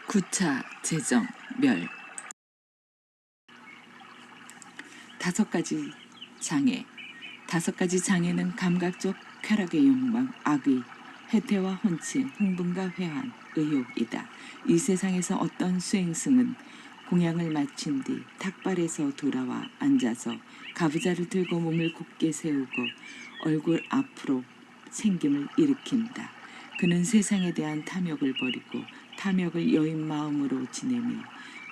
구차 재정 멸. 다섯 가지 장애. 다섯 가지 장애는 감각적 쾌락의 욕망, 악의, 해태와 혼침, 흥분과 회한, 의욕이다. 이 세상에서 어떤 수행승은 공양을 마친 뒤 탁발에서 돌아와 앉아서 가부좌를 들고 몸을 곧게 세우고 얼굴 앞으로 생김을 일으킨다. 그는 세상에 대한 탐욕을 버리고 탐욕을 여인 마음으로 지내며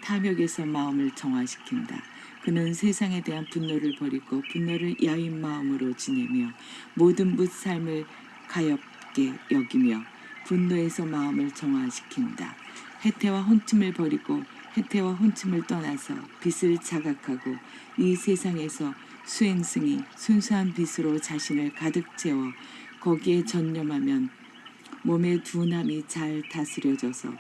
탐욕에서 마음을 정화시킨다. 그는 세상에 대한 분노를 버리고 분노를 야윈 마음으로 지내며 모든 뭇삶을 가엽게 여기며 분노에서 마음을 정화시킨다. 해태와 혼침을 버리고 해태와 혼침을 떠나서 빛을 자각하고 이 세상에서 수행승이 순수한 빛으로 자신을 가득 채워 거기에 전념하면 몸의 둔함이 잘 다스려져서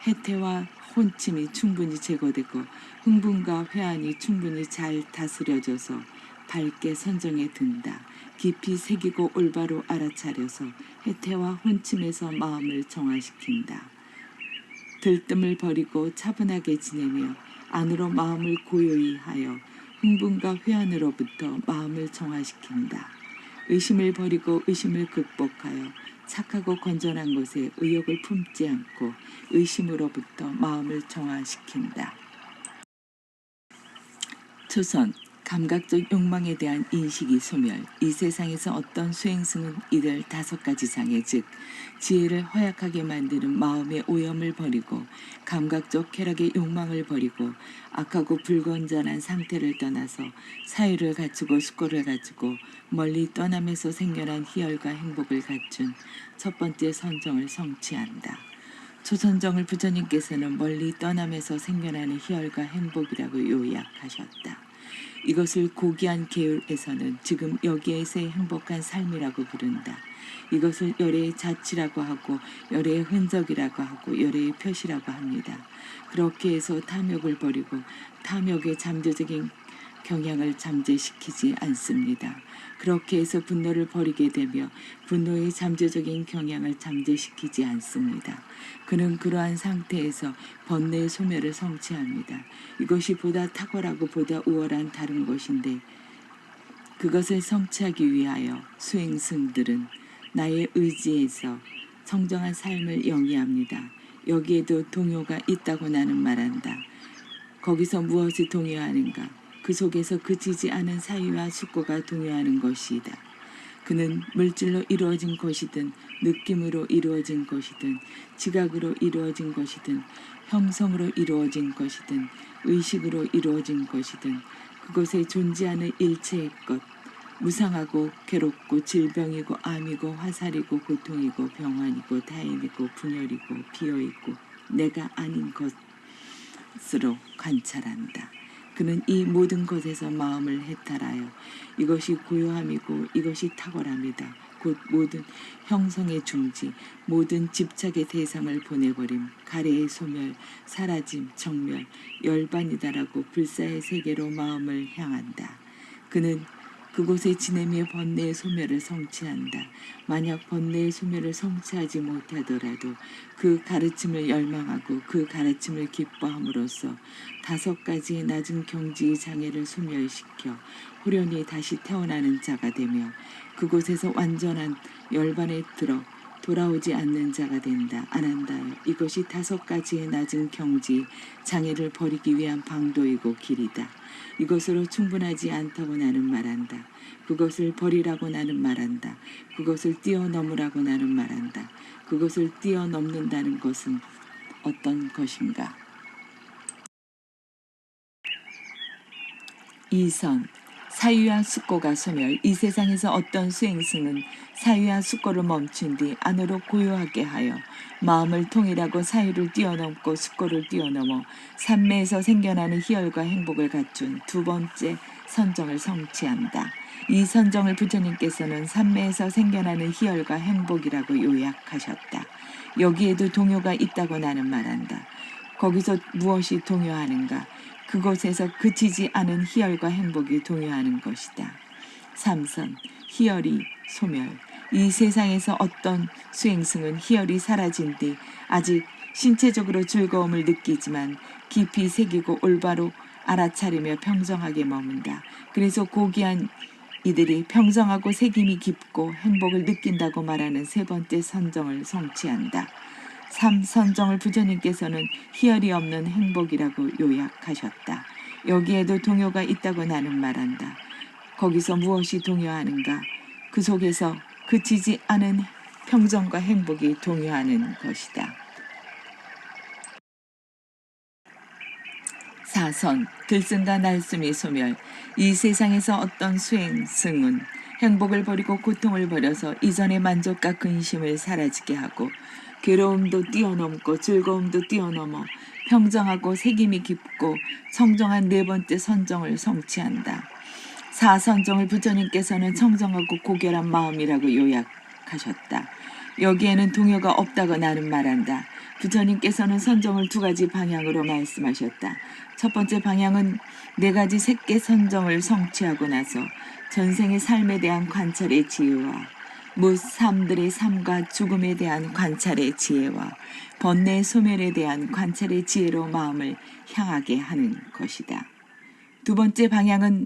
해태와 혼침이 충분히 제거되고 흥분과 회한이 충분히 잘 다스려져서 밝게 선정에 든다. 깊이 새기고 올바로 알아차려서 해태와 혼침에서 마음을 정화시킨다. 들뜸을 버리고 차분하게 지내며 안으로 마음을 고요히 하여 흥분과 회한으로부터 마음을 정화시킨다. 의심을 버리고 의심을 극복하여 착하고 건전한 것에 의욕을 품지 않고 의심으로부터 마음을 정화시킨다. 초선, 감각적 욕망에 대한 인식이 소멸. 이 세상에서 어떤 수행승은 이들 다섯 가지 장애, 즉 지혜를 허약하게 만드는 마음의 오염을 버리고 감각적 쾌락의 욕망을 버리고 악하고 불건전한 상태를 떠나서 사유를 갖추고 숙고를 갖추고 멀리 떠남에서 생겨난 희열과 행복을 갖춘 첫 번째 선정을 성취한다. 초선정을 부처님께서는 멀리 떠남에서 생겨나는 희열과 행복이라고 요약하셨다. 이것을 고귀한 계율에서는 지금 여기에서의 행복한 삶이라고 부른다. 이것을 열애의 자취라고 하고 열애의 흔적이라고 하고 열애의 표시라고 합니다. 그렇게 해서 탐욕을 버리고 탐욕의 잠재적인 경향을 잠재시키지 않습니다. 그렇게 해서 분노를 버리게 되며 분노의 잠재적인 경향을 잠재시키지 않습니다. 그는 그러한 상태에서 번뇌의 소멸을 성취합니다. 이것이 보다 탁월하고 보다 우월한 다른 것인데 그것을 성취하기 위하여 수행승들은 나의 의지에서 청정한 삶을 영위합니다. 여기에도 동요가 있다고 나는 말한다. 거기서 무엇이 동요하는가? 그 속에서 그치지 않은 사유와 숙고가 동요하는 것이다. 그는 물질로 이루어진 것이든 느낌으로 이루어진 것이든 지각으로 이루어진 것이든 형성으로 이루어진 것이든 의식으로 이루어진 것이든 그곳에 존재하는 일체의 것, 무상하고 괴롭고 질병이고 암이고 화살이고 고통이고 병환이고 다행이고 분열이고 비어있고 내가 아닌 것으로 관찰한다. 그는 이 모든 것에서 마음을 해탈하여 이것이 고요함이고 이것이 탁월함이다. 곧 모든 형성의 중지, 모든 집착의 대상을 보내버림, 가래의 소멸, 사라짐, 정멸, 열반이다라고 불사의 세계로 마음을 향한다. 그는 그곳에 지내며 번뇌의 소멸을 성취한다. 만약 번뇌의 소멸을 성취하지 못하더라도 그 가르침을 열망하고 그 가르침을 기뻐함으로써 다섯 가지의 낮은 경지의 장애를 소멸시켜 후련히 다시 태어나는 자가 되며 그곳에서 완전한 열반에 들어 돌아오지 않는 자가 된다. 안한다요. 이것이 다섯 가지의 낮은 경지 장애를 버리기 위한 방도이고 길이다. 이것으로 충분하지 않다고 나는 말한다. 그것을 버리라고 나는 말한다. 그것을 뛰어넘으라고 나는 말한다. 그것을 뛰어넘는다는 것은 어떤 것인가? 이선, 사유와 숙고가 소멸. 이 세상에서 어떤 수행승은 사유와 숙고를 멈춘 뒤 안으로 고요하게 하여 마음을 통일하고 사유를 뛰어넘고 숙고를 뛰어넘어 삼매에서 생겨나는 희열과 행복을 갖춘 두 번째 선정을 성취한다. 이 선정을 부처님께서는 삼매에서 생겨나는 희열과 행복이라고 요약하셨다. 여기에도 동요가 있다고 나는 말한다. 거기서 무엇이 동요하는가? 그곳에서 그치지 않은 희열과 행복이 동요하는 것이다. 삼선, 희열이 소멸. 이 세상에서 어떤 수행승은 희열이 사라진 뒤 아직 신체적으로 즐거움을 느끼지만 깊이 새기고 올바로 알아차리며 평정하게 머문다. 그래서 고귀한 이들이 평정하고 새김이 깊고 행복을 느낀다고 말하는 세 번째 선정을 성취한다. 3. 선정을 부처님께서는 희열이 없는 행복이라고 요약하셨다. 여기에도 동요가 있다고 나는 말한다. 거기서 무엇이 동요하는가? 그 속에서 그치지 않은 평정과 행복이 동요하는 것이다. 4선 들승과 날숨이 소멸. 이 세상에서 어떤 수행승은 행복을 버리고 고통을 버려서 이전의 만족과 근심을 사라지게 하고 괴로움도 뛰어넘고 즐거움도 뛰어넘어 평정하고 색임이 깊고 청정한 네 번째 선정을 성취한다. 4선정을 부처님께서는 청정하고 고결한 마음이라고 요약하셨다. 여기에는 동요가 없다고 나는 말한다. 부처님께서는 선정을 두 가지 방향으로 말씀하셨다. 첫 번째 방향은 네 가지 색계 선정을 성취하고 나서 전생의 삶에 대한 관찰의 지혜와 무삼들의 삶과 죽음에 대한 관찰의 지혜와 번뇌 소멸에 대한 관찰의 지혜로 마음을 향하게 하는 것이다. 두 번째 방향은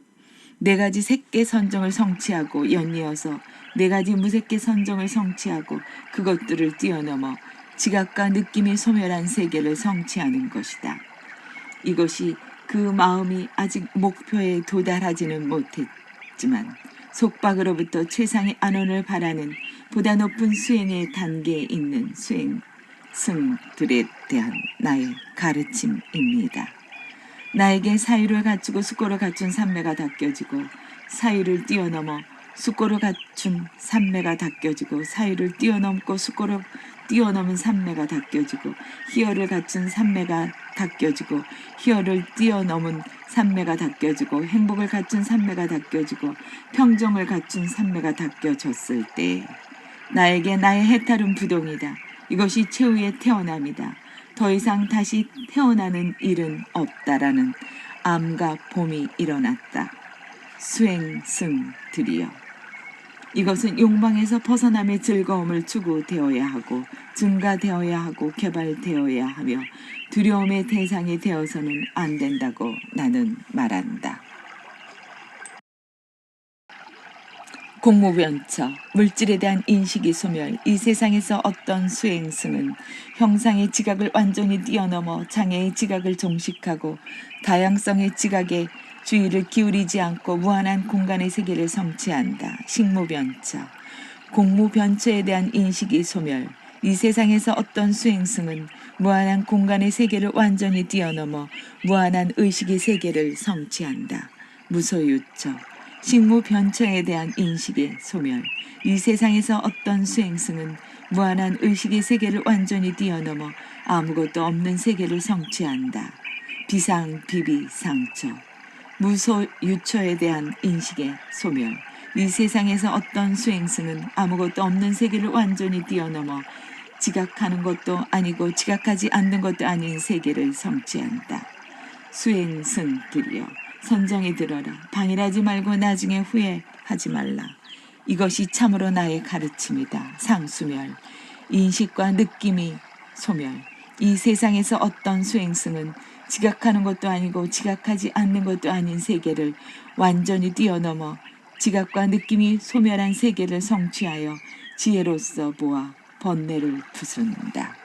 네 가지 색계 선정을 성취하고 연이어서 네 가지 무색계 선정을 성취하고 그것들을 뛰어넘어 지각과 느낌이 소멸한 세계를 성취하는 것이다. 이것이 그 마음이 아직 목표에 도달하지는 못했지만 속박으로부터 최상의 안원을 바라는 보다 높은 수행의 단계에 있는 수행승들에 대한 나의 가르침입니다. 나에게 사유를 갖추고 숙고를 갖춘 삼매가 닦여지고 사유를 뛰어넘어 숙고를 갖춘 삼매가 닦여지고 사유를 뛰어넘고 숙고를 뛰어넘은 삼매가 닦여지고 희열을 갖춘 삼매가 닦여지고 희열을 뛰어넘은 삼매가 닦여지고 행복을 갖춘 삼매가 닦여지고 평정을 갖춘 삼매가 닦여졌을 때 나에게 나의 해탈은 부동이다. 이것이 최후의 태어남이다. 더 이상 다시 태어나는 일은 없다라는 암과 봄이 일어났다. 수행승들이여. 이것은 욕망에서 벗어남의 즐거움을 추구되어야 하고 증가되어야 하고 개발되어야 하며 두려움의 대상이 되어서는 안 된다고 나는 말한다. 공무변처, 물질에 대한 인식이 소멸. 이 세상에서 어떤 수행승은 형상의 지각을 완전히 뛰어넘어 장애의 지각을 종식하고 다양성의 지각에 주의를 기울이지 않고 무한한 공간의 세계를 성취한다. 식무변처, 공무변처에 대한 인식이 소멸. 이 세상에서 어떤 수행승은 무한한 공간의 세계를 완전히 뛰어넘어 무한한 의식의 세계를 성취한다. 무소유처, 식무변처에 대한 인식의 소멸. 이 세상에서 어떤 수행승은 무한한 의식의 세계를 완전히 뛰어넘어 아무것도 없는 세계를 성취한다. 비상비비상처, 무소유처에 대한 인식의 소멸. 이 세상에서 어떤 수행승은 아무것도 없는 세계를 완전히 뛰어넘어 지각하는 것도 아니고 지각하지 않는 것도 아닌 세계를 성취한다. 수행승들이여, 선정이 들어라. 방일하지 말고 나중에 후회하지 말라. 이것이 참으로 나의 가르침이다. 상수멸, 인식과 느낌이 소멸. 이 세상에서 어떤 수행승은 지각하는 것도 아니고 지각하지 않는 것도 아닌 세계를 완전히 뛰어넘어 지각과 느낌이 소멸한 세계를 성취하여 지혜로서 보아 번뇌를 부순다.